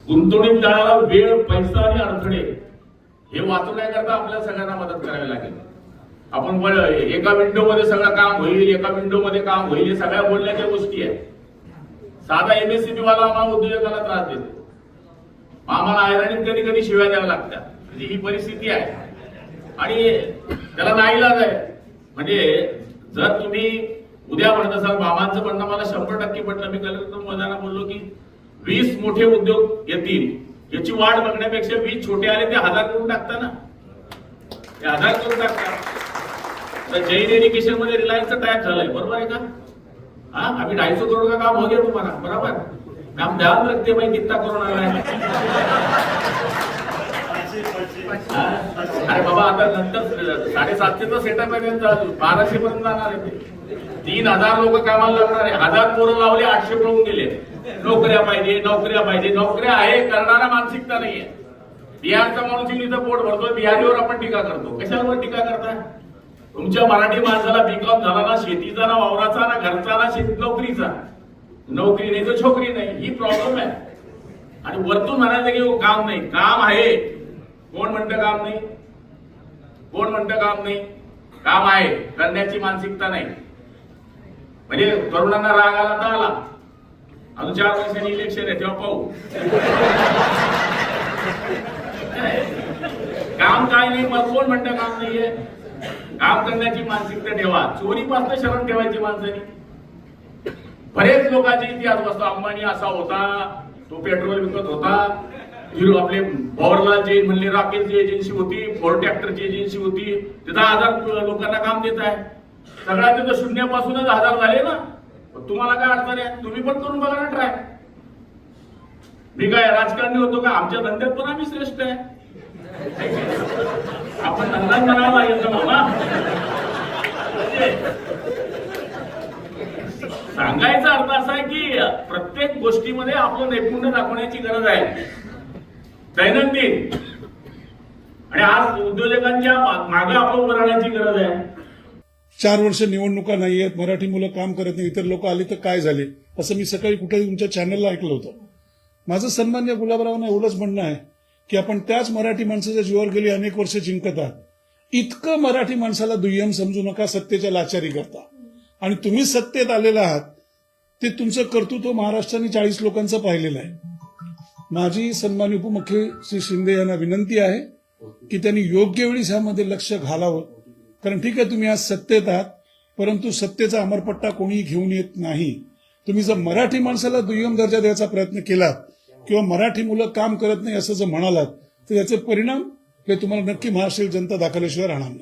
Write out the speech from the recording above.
गुंतवणूकदाराला वेळ, पैसा आणि अडथळे हे वाचवण्याकरता आपल्याला सगळ्यांना मदत करावी लागेल. आपण एका विंडोमध्ये सगळं काम होईल, एका विंडोमध्ये काम होईल, हे सगळ्या बोलण्याच्या गोष्टी आहेत. साधा एमएससीबी वाला आम्हाला उद्योजकाला त्रास देतो, आम्हाला आयराणीत कधी कधी शिव्या द्याव्या लागतात. म्हणजे ही परिस्थिती आहे आणि त्याला नाईलाज आहे. म्हणजे जर तुम्ही उद्या म्हणत असाल, मामांचं म्हणणं मला 100% पटलं. मी कलेक्टर महोदयांना बोललो की 20 मोठे उद्योग येतील, याची वाट बघण्यापेक्षा 20 छोटे आले ते 1000 करून टाकता ना, ते 1000 करून टाकता. तर जैन एज्युकेशन मध्ये रिलायन्सचं टायप झालंय, बरोबर आहे का? हाँ, अभी 250 करोड़ का काम हो गया तुम्हारा, बराबर. हम ध्यान रखते भाई कितना करोड़ आ रहा है. अरे बाबा, आता नंतर 750चा सेटअप आहे त्यांचा, 1200 पर्यंत जाणार आहे ते. 3000 लोक कामाला लागणार आहे. 1000 पोरं लावले, 800 पळून गेले. नोकऱ्या पाहिजे, नोकऱ्या पाहिजे, नोकऱ्या आहे, करणारा मानसिकता नाहीये. बिहारचा माणूस इथं पोट भरतो, बिहारीवर आपण टीका करतो. कशावर टीका करता? तुमच्या मराठी माणसाला बीकॉम झाला ना, शेतीचा ना, वावराचा ना, घरचा ना, नोकरीचा. नोकरी नाही तर छोकरी नाही, ही प्रॉब्लेम आहे. आणि वरतून म्हणायचं की काम नाही. काम आहे. कोण म्हणतं काम नाही? कोण म्हणतं काम नाही? काम आहे, करण्याची मानसिकता नाही. म्हणजे तरुणांना राग आला तर आला, अजून 4 वर्षांनी इलेक्शन आहे तेव्हा पाहू. काम काय नाही, मग कोण म्हणतं काम नाहीये? काम करण्याची मानसिकता ठेवा. चोरीपासून शरण ठेवायची माणसानी. बरेच लोकांचे इतिहास बसतो. अंबानी असा होता, तो पेट्रोल विकत होता. हिरो आपले पॉवरलाल जैन म्हणले राकेलची एजन्सी होती, फोर्ड ट्रॅक्टरची एजन्सी होती, ते 10,000 लोकांना काम देत आहे. सगळ्या तिथं शून्यापासूनच 1000 झाले ना. तुम्हाला काय अडचण आहे? तुम्ही पण करून बघा ना ट्राय. मी काय राजकारणी होतो का? आमच्या धंद्यात पण आम्ही श्रेष्ठ आहे. आपण धंदा करावा लागेल ना मामा. सांगायचा अर्थ असा आहे की प्रत्येक गोष्टीमध्ये आपलं नैपुण्य दाखवण्याची गरज आहे, दैनंदिन. आणि आज उद्योजकांच्या मागे आपलं उभं राहण्याची गरज आहे. 4 वर्ष निवडणुका नाही आहेत, मराठी मुलं काम करत नाही, इतर लोक आली तर काय झाले, असं मी सकाळी कुठेही तुमच्या चॅनलला ऐकलं होतं. माझं सन्मान्य गुलाबरावांना एवढंच म्हणणं आहे की आपण त्याच मराठी माणसाच्या जीवावर गेली अनेक वर्ष जिंकत आहात. इतकं मराठी माणसाला दुय्यम समजू नका, सत्तेच्या लाचारी करता. आणि तुम्ही सत्तेत आलेला आहात, ते तुमचं कर्तृत्व महाराष्ट्राने 40 लोकांचं पाहिलेलं आहे. माझी सन्मान्य उपमुख्यमंत्री श्री शिंदे यांना विनंती आहे की त्यांनी योग्य वेळी ह्यामध्ये लक्ष घालावं. कारण ठीक आहे, तुम्ही आज सत्तेत आहात, परंतु सत्तेचा अमरपट्टा कोणीही घेऊन येत नाही. तुम्ही जर मराठी माणसाला दुय्यम दर्जा द्यायचा प्रयत्न केलात किंवा मराठी मुलं काम करत नाही असं जर म्हणालात, तर याचे परिणाम हे तुम्हाला नक्की महाराष्ट्रीय जनता दाखवल्याशिवाय राहणार नाही.